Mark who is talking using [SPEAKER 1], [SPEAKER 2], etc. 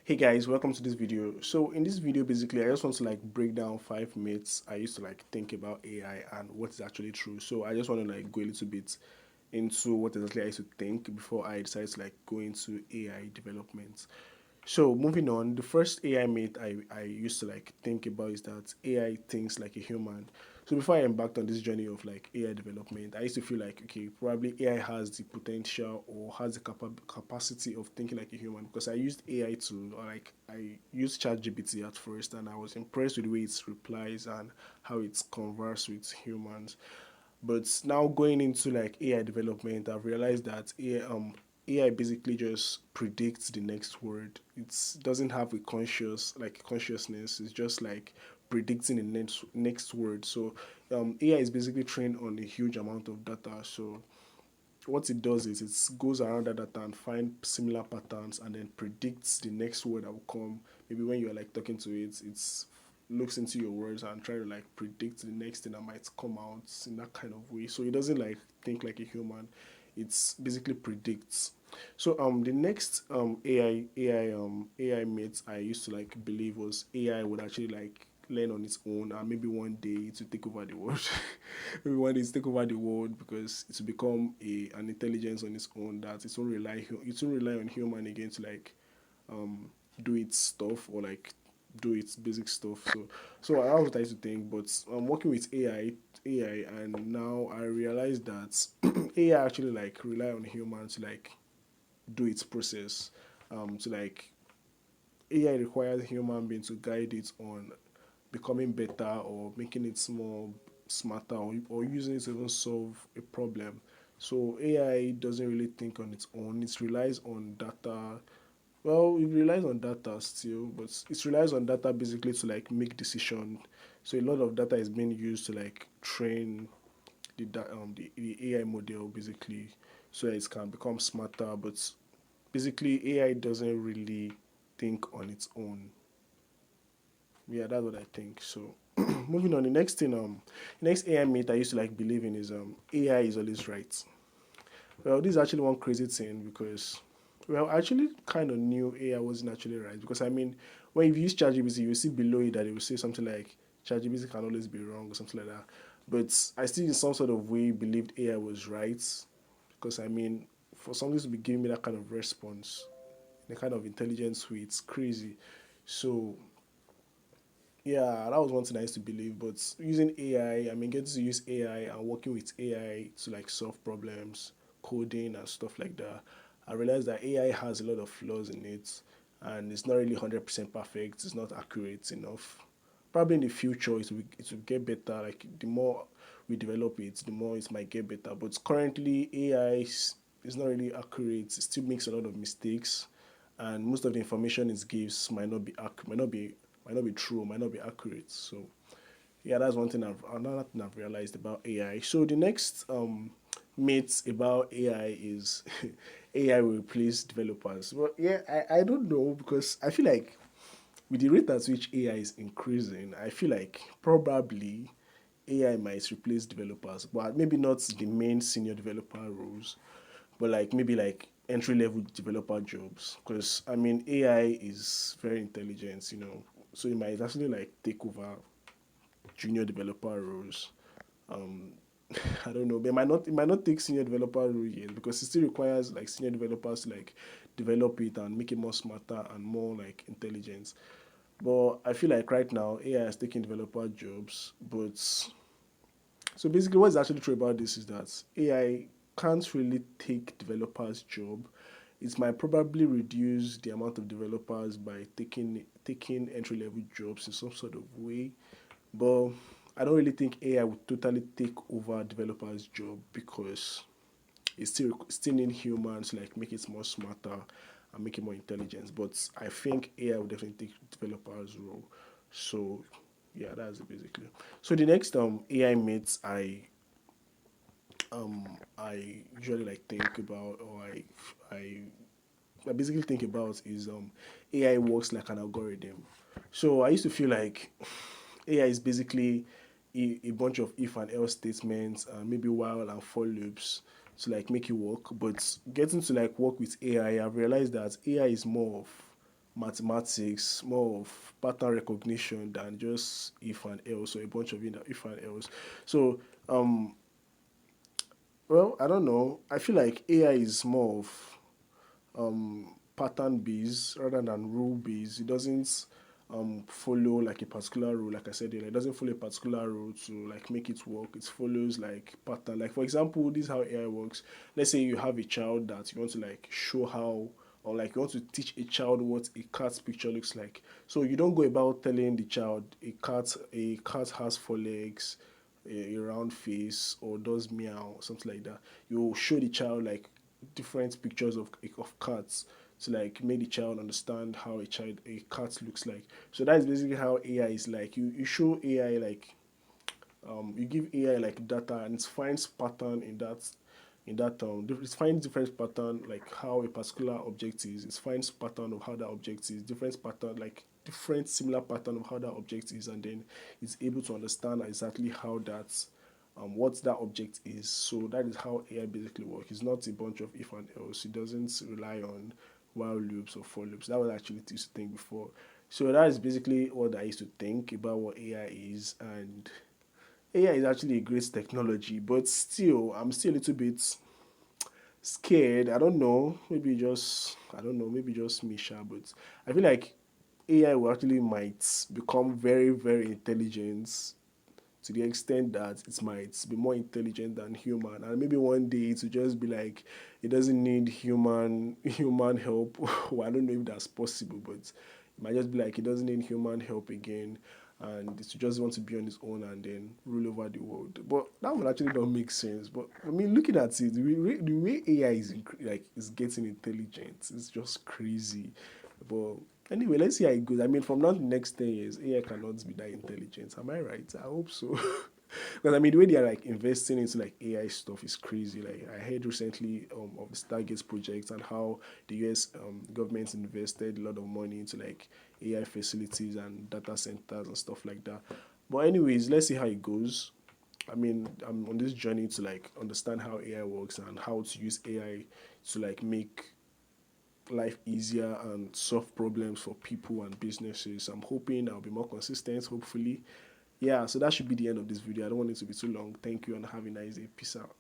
[SPEAKER 1] Hey guys, welcome to this video. So in this video, basically, I just want to break down 5 myths I used to think about AI and what is actually true. So I just want to go a little bit into what exactly I used to think before I decided to go into AI development. So moving on, the first AI myth I used to think about is that AI thinks like a human. So before I embarked on this journey of AI development, I used to feel like okay, probably AI has the potential or has the capacity of thinking like a human because I used AI to or I used ChatGPT at first and I was impressed with the way it replies and how it converses with humans. But now going into AI development, I've realized that AI basically just predicts the next word. It doesn't have a consciousness. It's just predicting the next word. So AI is basically trained on a huge amount of data. So what it does is it goes around that data and find similar patterns and then predicts the next word that will come. Maybe when you're talking to it, it's looks into your words and try to predict the next thing that might come out in that kind of way. So it doesn't think like a human. It's basically predicts. So the next AI myth I used to believe was AI would actually learn on its own and maybe one day to take over the world. Maybe one day to take over the world because it's become an intelligence on its own that it won't rely on human again to um do its stuff or do its basic stuff. So I was trying to think, but I'm working with AI, and now I realize that AI actually rely on humans to do its process. To AI requires human being to guide it on becoming better or making it more smarter or using it to even solve a problem. So AI doesn't really think on its own. It relies on data. Well, it relies on data still, but it relies on data basically to make decision. So a lot of data is being used to train the AI model basically, so that it can become smarter. But basically, AI doesn't really think on its own. Yeah, that's what I think. So moving on, the next AI myth I used to believe in is AI is always right. Well, this is actually one crazy thing because, well, I actually kind of knew AI wasn't actually right because I mean, when you use ChatGPT, you see below it that it will say something like ChatGPT can always be wrong or something like that. But I still, in some sort of way, believed AI was right because I mean, for something to be giving me that kind of response in a kind of intelligence way, it's crazy. So yeah, that was one thing I used to believe. But using AI, I mean, getting to use AI and working with AI to solve problems, coding and stuff like that, I realized that AI has a lot of flaws in it, and it's not really 100% perfect. It's not accurate enough. Probably in the future, it will get better. Like the more we develop it, the more it might get better. But currently, AI is not really accurate. It still makes a lot of mistakes, and most of the information it gives might not be true, might not be accurate. So yeah, that's another thing I've realized about AI. So the next myth about AI is AI will replace developers. Well, yeah, I don't know because I feel like with the rate at which AI is increasing, I feel like probably AI might replace developers, but maybe not the main senior developer roles, but maybe entry level developer jobs. Because I mean, AI is very intelligent, so it might actually take over junior developer roles. Um, I don't know, but it might not take senior developer role yet because it still requires senior developers to develop it and make it more smarter and more intelligent. But I feel like right now AI is taking developer jobs. But so basically, what's actually true about this is that AI can't really take developers' job. It might probably reduce the amount of developers by taking entry level jobs in some sort of way. But I don't really think AI would totally take over developers' job because it's still need humans to make it more smarter and make it more intelligent. But I think AI will definitely take developers' role. So yeah, that's it basically. So the next AI myths I usually think about or I I basically think about is AI works like an algorithm. So I used to feel like AI is basically a bunch of if and else statements and maybe while and for loops to make it work. But getting to work with AI, I've realized that AI is more of mathematics, more of pattern recognition than just if and else or a bunch of if and else. So, well, I don't know. I feel like AI is more of pattern based rather than rule based. It doesn't follow like a particular rule, like I said earlier. It doesn't follow a particular rule to like make it work. It follows like pattern. Like for example, this is how AI works. Let's say you have a child that you want to like show how, or like you want to teach a child what a cat's picture looks like. So you don't go about telling the child a cat has four legs, a round face, or does meow, something like that. You show the child like different pictures of cats to like make the child understand how a cat looks like. So that is basically how AI is like. You show AI like you give AI like data and it finds pattern it finds different pattern like how a particular object is. It finds pattern of how that object is, different pattern like different similar pattern of how that object is, and then it's able to understand exactly how that what that object is. So that is how AI basically works. It's not a bunch of if and else. It doesn't rely on while loops or for loops. That was actually used to think before. So that is basically what I used to think about what AI is, and AI is actually a great technology, but still, I'm still a little bit scared. I don't know. Maybe just I don't know. Maybe just me, sha. But I feel like AI will actually might become very, very intelligent to the extent that it might be more intelligent than human, and maybe one day it will just be like it doesn't need human help. Well, I don't know if that's possible, but it might just be like it doesn't need human help again, and it just want to be on its own and then rule over the world. But that would actually not make sense. But I mean, looking at it, the way AI is like is getting intelligent, it's just crazy. But anyway, let's see how it goes. I mean, from now to the next 10 years, AI cannot be that intelligent. Am I right? I hope so. Because I mean, the way they are like investing into like AI stuff is crazy. Like I heard recently of the Stargate project and how the US government invested a lot of money into like AI facilities and data centers and stuff like that. But anyways, let's see how it goes. I mean, I'm on this journey to like understand how AI works and how to use AI to like make life easier and solve problems for people and businesses. I'm hoping I'll be more consistent, hopefully. Yeah, so that should be the end of this video. I don't want it to be too long. Thank you and have a nice day. Peace out.